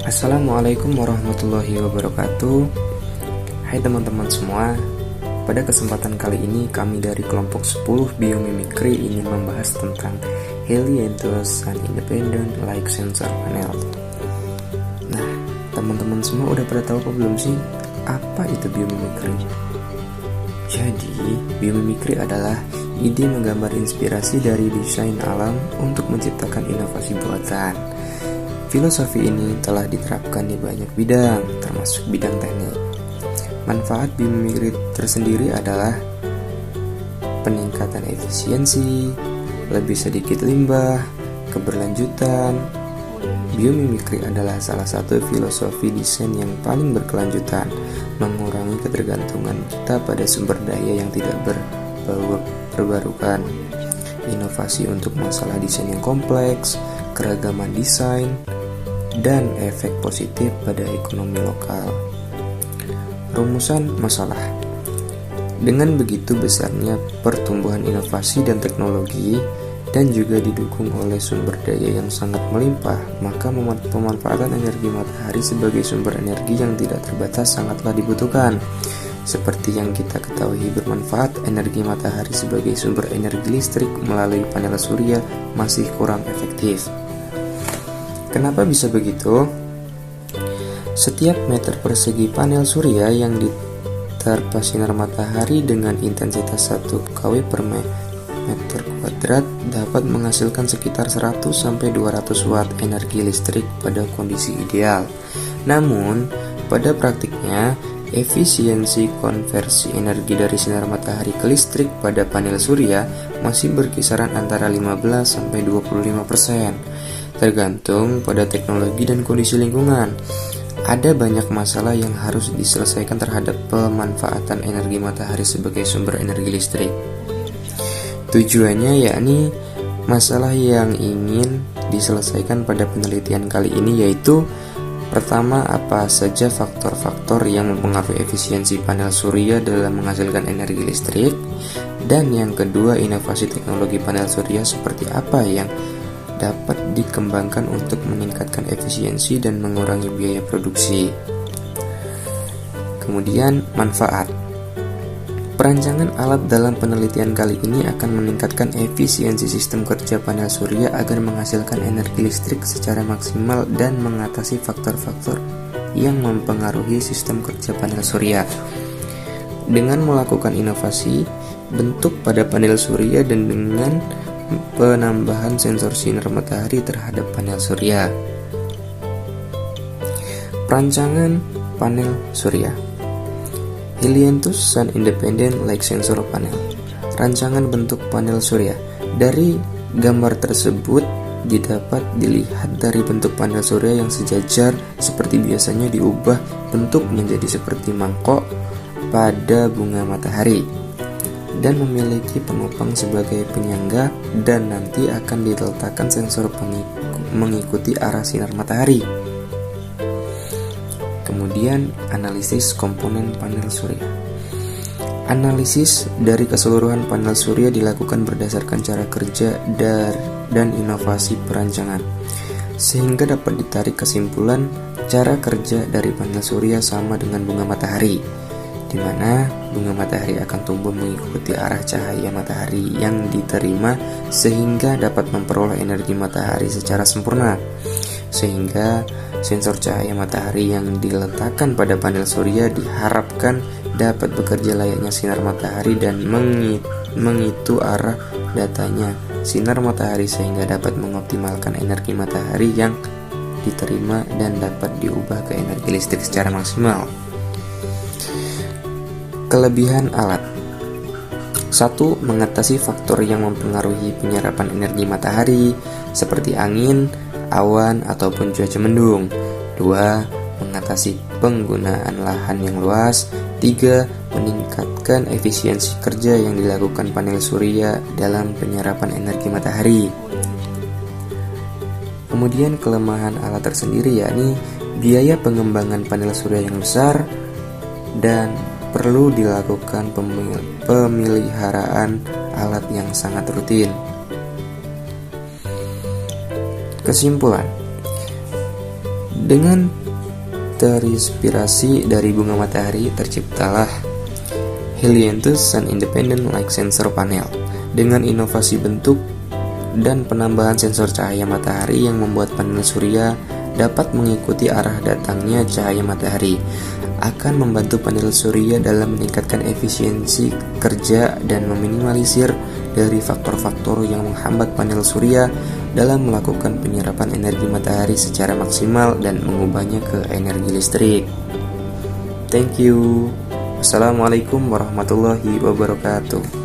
Assalamualaikum warahmatullahi wabarakatuh. Hai teman-teman semua. Pada kesempatan kali ini kami dari kelompok 10 Biomimikry ingin membahas tentang Helianthus Sun Independent Light Sensor Panel. Nah, teman-teman semua udah pada tahu apa belum sih apa itu biomimikry? Jadi, biomimikry adalah ide menggambar inspirasi dari desain alam untuk menciptakan inovasi buatan. Filosofi ini telah diterapkan di banyak bidang, termasuk bidang teknik. Manfaat biomimikry tersendiri adalah peningkatan efisiensi, lebih sedikit limbah, keberlanjutan. Biomimikry adalah salah satu filosofi desain yang paling berkelanjutan, mengurangi ketergantungan kita pada sumber daya yang tidak berbarukan. Inovasi untuk masalah desain yang kompleks, keragaman desain, dan efek positif pada ekonomi lokal. Rumusan masalah. Dengan begitu besarnya pertumbuhan inovasi dan teknologi dan juga didukung oleh sumber daya yang sangat melimpah, maka pemanfaatan energi matahari sebagai sumber energi yang tidak terbatas sangatlah dibutuhkan. Seperti yang kita ketahui, bermanfaat energi matahari sebagai sumber energi listrik melalui panel surya masih kurang efektif. Kenapa bisa begitu? Setiap meter persegi panel surya yang diterpa sinar matahari dengan intensitas 1 kW per meter kuadrat dapat menghasilkan sekitar 100-200 watt energi listrik pada kondisi ideal. Namun, pada praktiknya, efisiensi konversi energi dari sinar matahari ke listrik pada panel surya masih berkisaran antara 15-25%. Tergantung pada teknologi dan kondisi lingkungan. Ada banyak masalah yang harus diselesaikan terhadap pemanfaatan energi matahari sebagai sumber energi listrik. Tujuannya yakni masalah yang ingin diselesaikan pada penelitian kali ini yaitu: pertama, apa saja faktor-faktor yang mempengaruhi efisiensi panel surya dalam menghasilkan energi listrik, dan yang kedua, inovasi teknologi panel surya seperti apa yang dapat dikembangkan untuk meningkatkan efisiensi dan mengurangi biaya produksi. Kemudian, manfaat. Perancangan alat dalam penelitian kali ini akan meningkatkan efisiensi sistem kerja panel surya agar menghasilkan energi listrik secara maksimal dan mengatasi faktor-faktor yang mempengaruhi sistem kerja panel surya. Dengan melakukan inovasi bentuk pada panel surya dan dengan penambahan sensor sinar matahari terhadap panel surya. Perancangan panel surya. Helianthus Sun Independent Light Sensor Panel. Rancangan bentuk panel surya. Dari gambar tersebut didapat dilihat dari bentuk panel surya yang sejajar seperti biasanya diubah bentuk menjadi seperti mangkok pada bunga matahari dan memiliki penopang sebagai penyangga, dan nanti akan diletakkan sensor mengikuti arah sinar matahari. Kemudian, analisis komponen panel surya. Analisis dari keseluruhan panel surya dilakukan berdasarkan cara kerja dan inovasi perancangan, sehingga dapat ditarik kesimpulan cara kerja dari panel surya sama dengan bunga matahari, di mana bunga matahari akan tumbuh mengikuti arah cahaya matahari yang diterima sehingga dapat memperoleh energi matahari secara sempurna. Sehingga sensor cahaya matahari yang diletakkan pada panel surya diharapkan dapat bekerja layaknya sinar matahari dan mengitu arah datanya sinar matahari sehingga dapat mengoptimalkan energi matahari yang diterima dan dapat diubah ke energi listrik secara maksimal. Kelebihan alat. 1. Mengatasi faktor yang mempengaruhi penyerapan energi matahari seperti angin, awan, ataupun cuaca mendung. 2. Mengatasi penggunaan lahan yang luas. 3. Meningkatkan efisiensi kerja yang dilakukan panel surya dalam penyerapan energi matahari. Kemudian kelemahan alat tersendiri yakni biaya pengembangan panel surya yang besar dan perlu dilakukan pemeliharaan alat yang sangat rutin. Kesimpulan, Dengan terinspirasi dari bunga matahari, terciptalah Helianthus Sun Independent Light Sensor Panel dengan inovasi bentuk dan penambahan sensor cahaya matahari yang membuat panel surya dapat mengikuti arah datangnya cahaya matahari. Akan membantu panel surya dalam meningkatkan efisiensi kerja dan meminimalisir dari faktor-faktor yang menghambat panel surya dalam melakukan penyerapan energi matahari secara maksimal dan mengubahnya ke energi listrik. Thank you. Assalamualaikum warahmatullahi wabarakatuh.